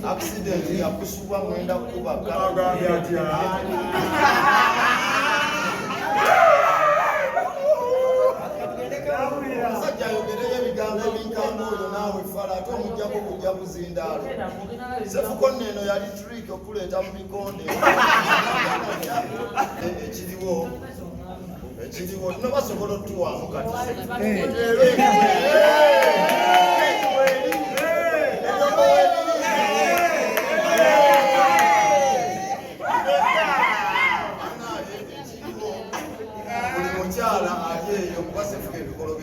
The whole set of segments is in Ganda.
accident ya kusubwa mwenda kuba sajja yogereye ebigambo ebinkango oyo naawe fala ate omujjako kujja kuzindaalo sefuko neno yali trick okuleeta mu bikonde ekiriwo no basobola otuwaamu kati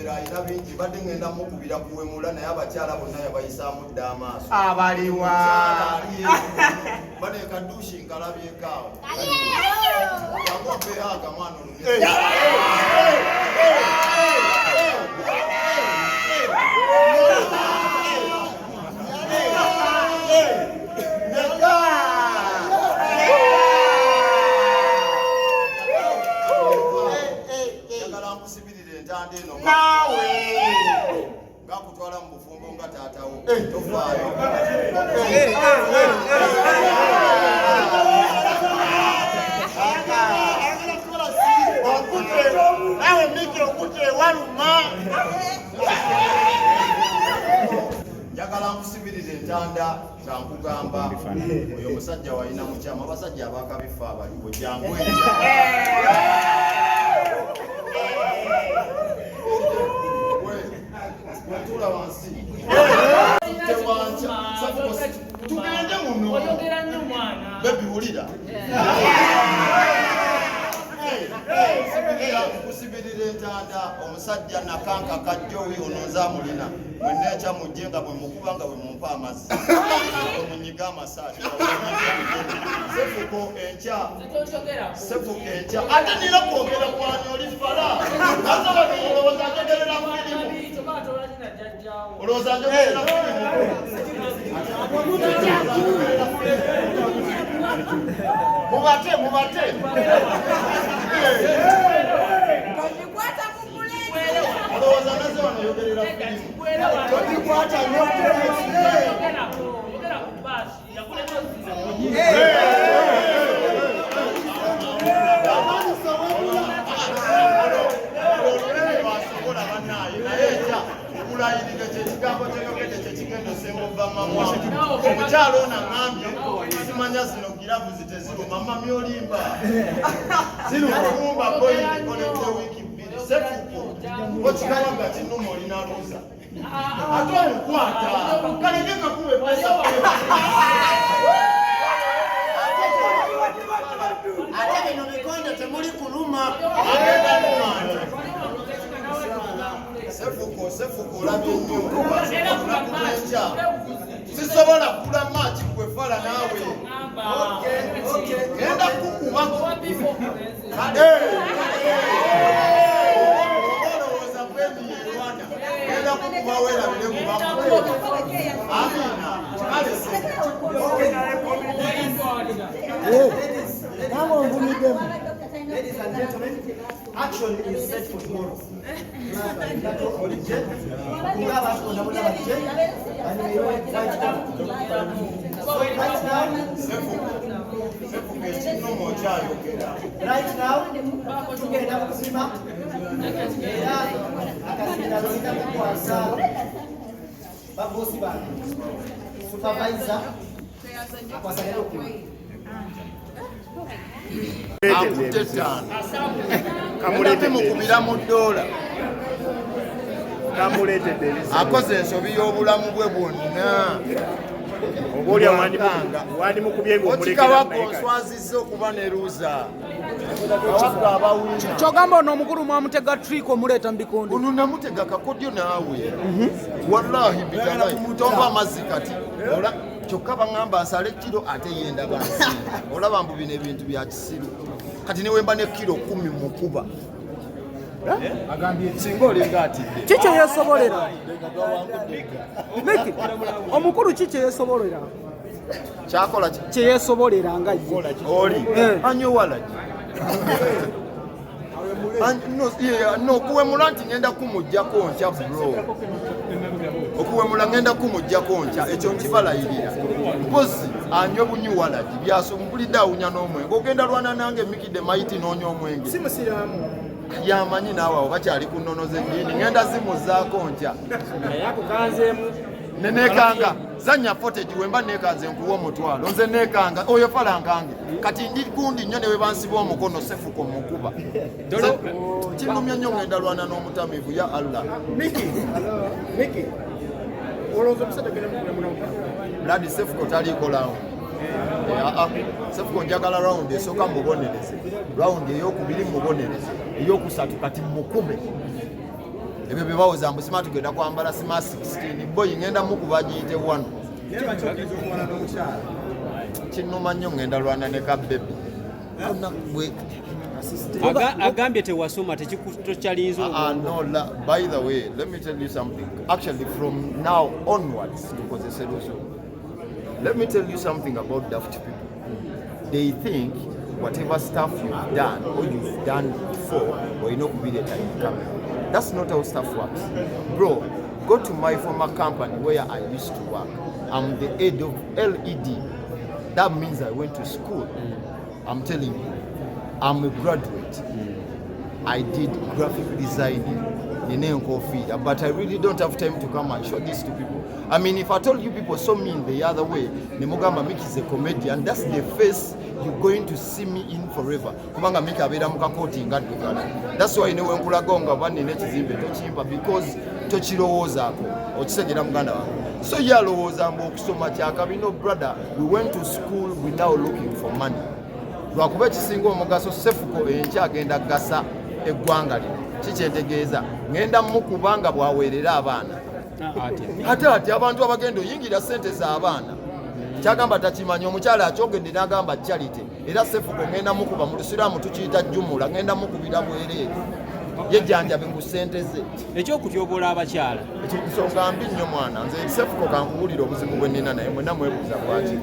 alina bingi badde ngenda mukubira kuwemula naye abakyala bonna yabayisaamu dda amaaso abaliwa bane kadushi nkalabyekaawo yagopeaga mwana ngakutwala mu bufumbo nga taatawo tofaayo nawe mikey okute waluma njagala nkusibirira entanda kyankugamba oyo omusajja walina mukyama abasajja abakabifa abaliwo jangu Tula wansi. Tugende muno. Oyogera nnyo mwana. Baby wulira. Kusibirira entanda omusajja nakanka kajjowi ononza mulina. Mwennecha mujjenga bwe mukubanga bwe mumpa amazzi. Omunyiga amasaati. Sefuko encha. Sefuko encha. Ate nira kwogera kwani oli fala. Azaba olowooza ategerera firimu. Olowooza ategerera firimu. Mubate. Olowooza nazo wanayogerera firimu. Togikwata omukyalo ono aŋambye simanya zino giravu ziteziruma mami olimba zirumba koledde wiiki bbiri sefuko okikawaga kinuma olina luuza ate omukwata kalege kakuba epesa ate bino bikonde temuli kuluma agenda numanja sefuko olabye nnyo olakulenca sisobola kula maaki kwefala naawe genda kukubako olowooza kwemiyerwana genda kukuba werabire mubaku amina Ladies and gentlemen, action is set for tomorrow. Right now, tugenda kusima era akazinda lolina kukwasa babosi bange supervisor akwasa lero kuno kamulete mukubira mu ddoola kamuletedde akoze ensobi y'obulamu bwe bwonna oboolya wandi mukubye okikawako nswazizza okuba ne luuza awaka abawulira kyogamba ono omukulu mwamutega trick omuleeta mu bikonde ono namutega kakodyo naawe wallahi bitalayi tomba amazzi kati kyokka baŋŋamba nsale kiro ate yenda bansi olaba mbu bino ebintu bya kisiru kati niwemba ne kiro 10 mukuba singa olinga atidde kiki yeesobolera Miki omukulu kiki yeesobolera kyakola kyeyeesobolera nga ye oli anyowala no kuwemula nti ngenda kumujjako nkya bro okuwemula ngenda kumujjako nkya ekyo nkibalayirira mpozi anywe bunyuwalagi byasompulidde awunya n'omwenge ogenda lwana nange mikide maiti n'onya omwenge yamanyi naawe awo bakyali ku nnono z'eddiini ngenda zimuzaako nkya nenekanga zanya footage wemba nekanze nkuwa omutwalo nze nekanga oyo falankange kati ndi gundi nnyo ne webansiba omukono cepheco mukuba kinumya nnyo ngenda lwana n'omutamivu ya allah ladi cepheco taliiko lawundi cepheco njagala rawundi esooka mubonereze rawundi eyokubiri mubonereze eyokusatu kati mukume ebyo bye bawoza mbu sima tugenda kwambala sima 16 boyi ngenda mukuba giyite wano kinuma nnyo ngenda lwana ne kabbebi agambye tewasoma tekyalinza no, by the way, let me tell you something. Actually, from now onwards, let me tell you something about daft people. They think whatever stuff you've done or you've done before, or you know, could be the time coming. That's not how stuff works. Bro, go to my former company where I used to work. I'm the head of LED. That means I went to school. I'm telling you, I'm a graduate. I did graphic designing in Ekikonde, but I really don't have time to come and show this to people. I mean, if I told you people saw me in the other way, Nemugamba Miki is a comedian, that's the face you're going to see me in forever. Kubanga Miki abera mukakoti ngadugala. That's why when nkulagonga bane nekizimbe tochimba because tochirowozaako okisegera muganda wange. So yalowooza mbu okusoma kyakabi. No brother, we went to school without looking for money. Lwakuba ekisinga omugaso cepheco enkya agenda gasa eggwanga lino kikyetegeeza ngenda mukubanga bwaweerera abaana ate abantu abagenda oyingira sente z'abaana kyagamba takimanyi omukyala akyogedde n'agamba charity era cepheco ngenda mukuba mu lusiraamu tukiyita jumula ngenda mukubira bwereere yejjanjabe ngu sente ze ekyokutyoboola abakyala nsonga mbi nnyo mwana nze cepheco kankuwulira obuzibu bwe nnina naye mwena mwebuuza bwaki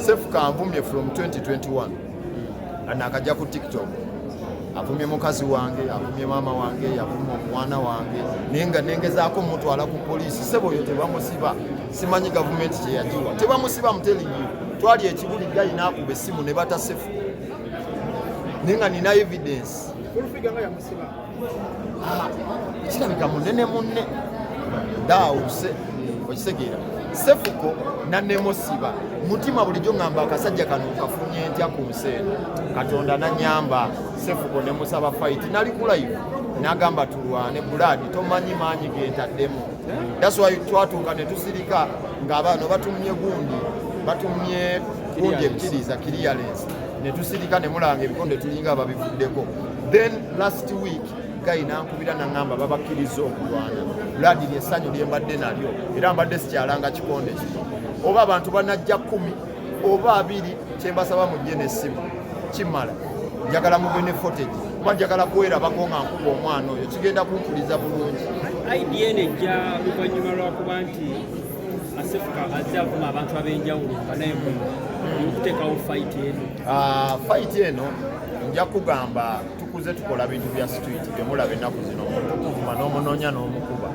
cepheco anvumye from 2021 anakajja ku TikTok avumye mukazi wange avumye mama wange yavumye omwana wange nenga nengezaako mutwala ku poliisi sebo oyo tebamusiba simanyi gavumenti kye yagiwa tebamusiba mutelinyi twali ekibuli gayi n'akuba essimu ne bata cepheco nenga nina evidence kirabika munene munne daawuse okitegeera cepheco nannemusiba mutima bulijjo ngamba akasajja kano kafunye ntya ku nsi eno katonda nanyamba cepheco ne musaba fight nali kulayo n'agamba tulwane buladi tomanyi maanyi gentaddemu. That's why twatuuka ne tusirika ng'abaano batumye gundi ebikiriza clearance ne tusirika ne mulanga ebikonde tulinga ababivuddeko. Then last week Guy nankubira nangamba babakkiriza okulwana buladi lyessanyu lye mbadde nalyo era mbadde sikyalanga kikonde kino oba abantu banajja 10 oba 2 kyembasaba mujje n'essimu kimala njagala mubene footage kuba njagala kwerabako nga nkuba omwana oyo kigenda kumpuliza bulungi. idea nejja luvannyuma lwakuba nti cepheco azze avuma abantu ab'enjawulo nga naye okuteekawo fight eno nja kugamba tukuze tukola bintu bya street byemulaba ennaku zino okuvuma n'omunoonya n'omukuba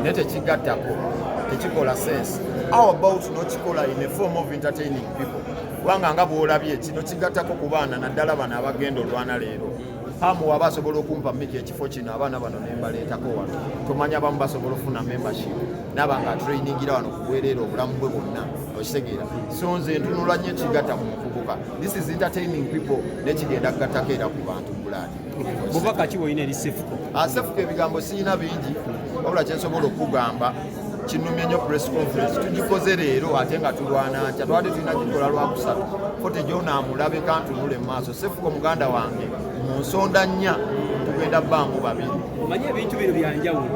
naye tekigattako tekikola sense. How about nokikola in a form of entertaining people kubanga nga bw'olabye kino kigattako ku baana naddala bano abagenda olwana leero hamu waba asobola okumpa Miki ekifo kino abaana bano ne mbaleetako wano tomanya abamu basobola okufuna membership naaba nga trainingira wano kubwereera obulamu bwe bwonna okitegeera. So nze ntunula nnyo kigatta mu mukubuka. This is entertaining people nekigenda kugattako era ku bantu bulani. Bubaka ki bw'olina eri cepheco? Cepheco ebigambo sirina bingi wabula kyensobola okugamba kinumye nnyo press conference tugikoze leero ate nga tulwana nkya twali tulina gikola lwakusatu footage onaamulabe kantunule mu maaso. Cepheco muganda wange mu nsonda nnya tugenda bbaamu babiri. Omanyi ebintu bino byanjawulo.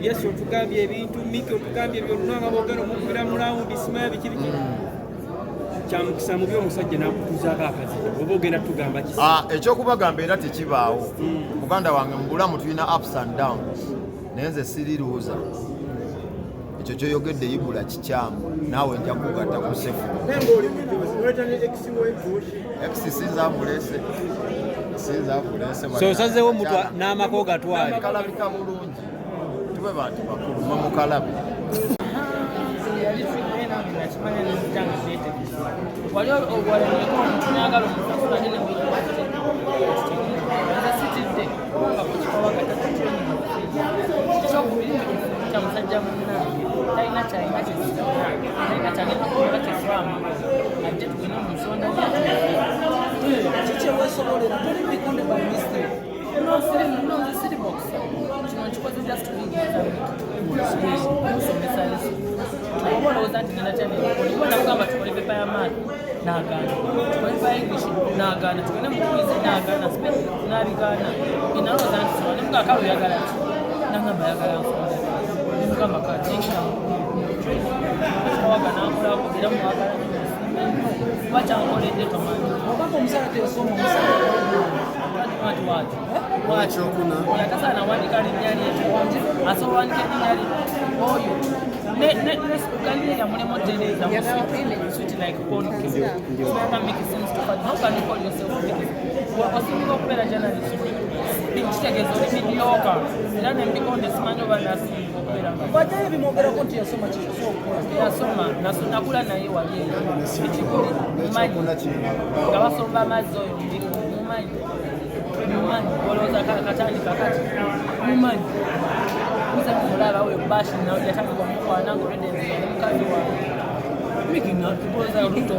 Yes, otugambye ebintu Miki otugambye byonna nga boogera omukubira mu lawundi simaya biki kyamukisa mubi omusajja n'akutuzaako akazibu oba ogenda tugamba kisi ekyokubagamba era tekibaawo muganda wange mu bulamu tulina ups and downs naye nze siriruuza ekyo kyoyogedde ibula kikyamu naawe nja kugatta ku sefu sosazewo omuntu n'amako gatwale kalabika bulungi tube bantu bakulu mamukalabe wali obwalaneko omuntu n'agala omusasula ate nesitidde kubanga kukikobagata kyokubiri kya musajja munnange talina kyalina kyalina kyagenda kukola kyeswama ajje tugenda mu nsonda kikyeweesobolera toli bikonde by mistake nonze siri boxa kino nkikoze just kusomesa yesu oba olowooza nti genda kyanebona kugamba tukole pepa y'amaani n'agaana tukole pepa english n'agaana tugende mu kwizi n'agaana spe n'abigaana enalowooza nti sibone mugakalo oyagala ki nagamba yagala nsonda nemugamba katinga kawaga nakolako era muwagala kuba kyankoledde tomanyi obanga omusala tesoma omusala yatasaana wandika linnya lye asobola wandika linnya lye oyo Galilee mulemo tereza sweet like corn cake. So that make sense to how can you call yourself Mickey? Wasinga okubeera journalist bikitegeeza oli mediocre era nembikonde simanyi oba nasinga okubeera bajayo bimwogerako nti yasoma yasoma nakula naye wali ekikuli mumanyi nga basomba amazzi oyo mumanyi olowooza katandika kati mumanyi mulaba we bashi yatandika omukwana ngaoledenmukazi wawe mikinatukoza luto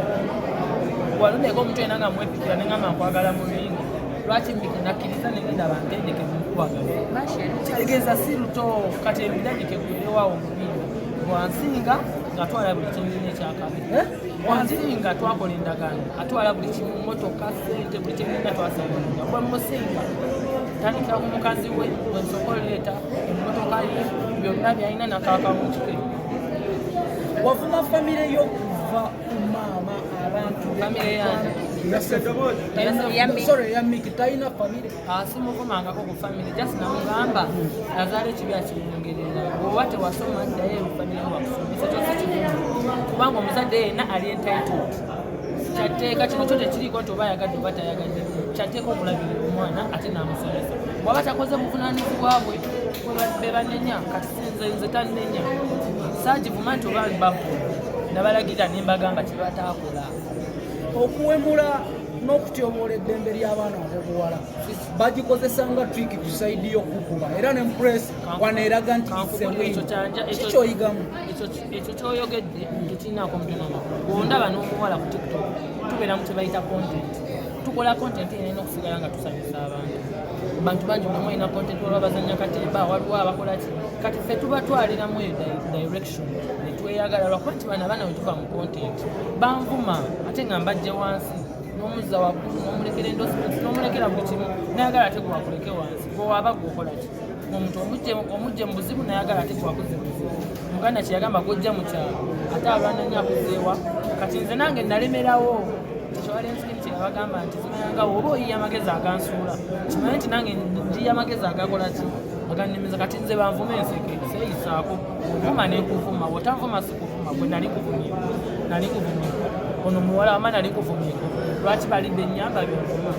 waludeko omuntu ena nga mwepikira nengamba nkwagala mulwingi lwaki nakkiriza negenda bantendeke mukubagala kitegeeza si luto kati ebidagike gwerewawo mubiri bwansinga ngatwala buli kimu ekyakabiri wansinga twakola endagaano atwala buli kimu motoka sente buli kimugenda twasaanga bwemusinga tandikira ku mukazi we wensokoleeta emmotoka ye byonna byalina nakakamutuke wavuma famire yo kuva ku maama abantu famire yange yamiki talina famire simuvumangako ku famire just namugamba azaala ekibi akiwongerera oba tewasoma ddayo famire wakusomesa kyosikivumu kubanga omuzadde yenna ali entitled kyateeka kino kyo tekiriiko nti oba ayagadde oba tayagadde kyateeka okulabirira omwana ate n'amusomesa bwaba takoze buvunaanyizibwa bwe be banenya kati nze tannenya saagivuma nti oba mbakula nabalagirira nembagamba kyebataakola okuwemula n'okutyoboola eddembe ly'abaana ab'obuwala bagikozesa nga twiki ku saidi y'okukuba era ne mpuresi waneeraga nti kikyoyigamu ekyo kyoyogedde tekirinaako mutuna makulu bwondaba n'omuwala ku tiktok tubeera mu kyebayita content tukola content enena okusigala nga tusanyusa abantu bangi mulimu alina content waliwo abazanya katemba waliwo abakola ki kati ffe tubatwaliramu eyo direction netweyagala lwakuba nti bana abaana wetuva mu content banvuma ate nga mbajje wansi n'omuzza waggulu n'omulekera endorsement n'omulekera buli kimu nayagala ate gwakuleke wansi gwewaaba gwokola ki omuntu omujje mu buzibu nayagala ate gwakuze buzibu muganda kyeyagamba gojja mu kyalo ate alwananya akuzeewa kati nze nange nalemerawo ekyowalensikini kyeyabagamba nti zimayangawo oba oyiya amagezi agansuula kimanyi nti nange njiya amagezi agakola ki agannemiza kati nze banvuma enseke seeyisaako onvuma nekuvuma wotanvuma sikuvuma gwe nali kuvumye ono muwala wama nali kuvumyeko lwaki balidde ennyamba byenvuma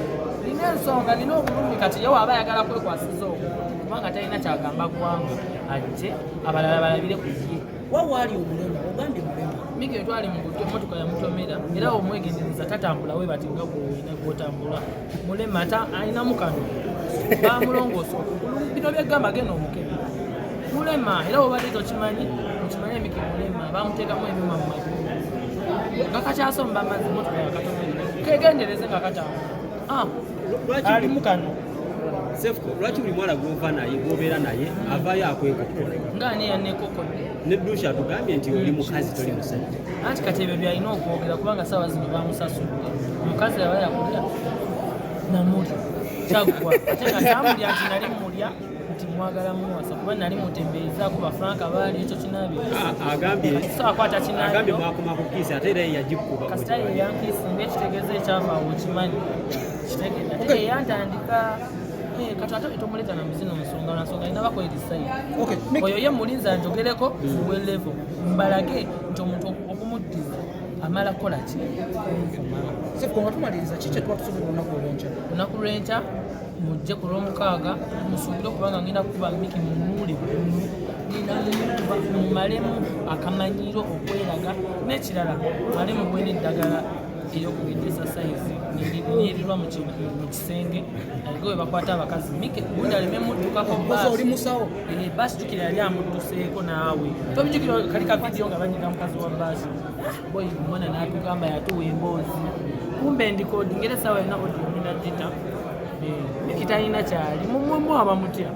nina ensonga nina obulumi kati ye waaba ayagala kwekwasiza okwo kubanga talina kyagamba gwanga ajje abalala balabire ku ye wawaali omulema ogambye mulema miki etwali mu emotoka yamutomera era omwegendereza tatambula we bati nga gwotambula mulema alinamu kano bamulongoosa bino byegamba genda omukebe mulema era wobadde tokimanyi okimanyi emiki mulema bamuteekamu ebyuma mu magulu nga kakyasomba amazzi emotoka yakatomera kegendereze nga katambula alimu kano lwaki buli mwana gwova naye gwobeera naye avaayo akwekokkola ngaani yanekokodde nedusha atugambye nti oli mukazi toli musajja anti kati ebyo byalina okwogera kubanga saawa zino bamusasudde omukazi aba yakulya namulya kyaggwa ate nga kyamulya nti nali mulya nti mwagala muwasa kuba nali mutembeezaako bafranka baali ekyo kinabye agambye akwata kinabyo mwakoma ku kiisi ate era yagikuba kasita ye yankiisi ngaekitegeeza ekyavaawo okimanyi kitegeeza ate yeyantandika kati ate tomuleta na muzino nsonga alina bakwerisayo oyo ye mulinzi anjogereko muwe level mbalage nti omuntu okumuddiza amala kukola ki nga tumaliriza ki kyetwakusuubira olunaku lw'enkya mujje ku lw'omukaaga musuubire okubanga ngenda kukuba miki munuule mumalemu akamanyiro okweraga n'ekirala male muwe n'eddagala eryokugedesa sayizi nirirwa mu kisenge alige we bakwata abakazi mike gundi aleme muddukako oli musawo baasi jukira yali amudduseeko naawe tobijukira kali ka vidiyo nga banyiga mukazi wa baasi boyi omwana n'atugamba yatuwa emboozi kumbe ndikodi ngere sawa erina odi ominagita ekitalina kyali mumwemu abamutya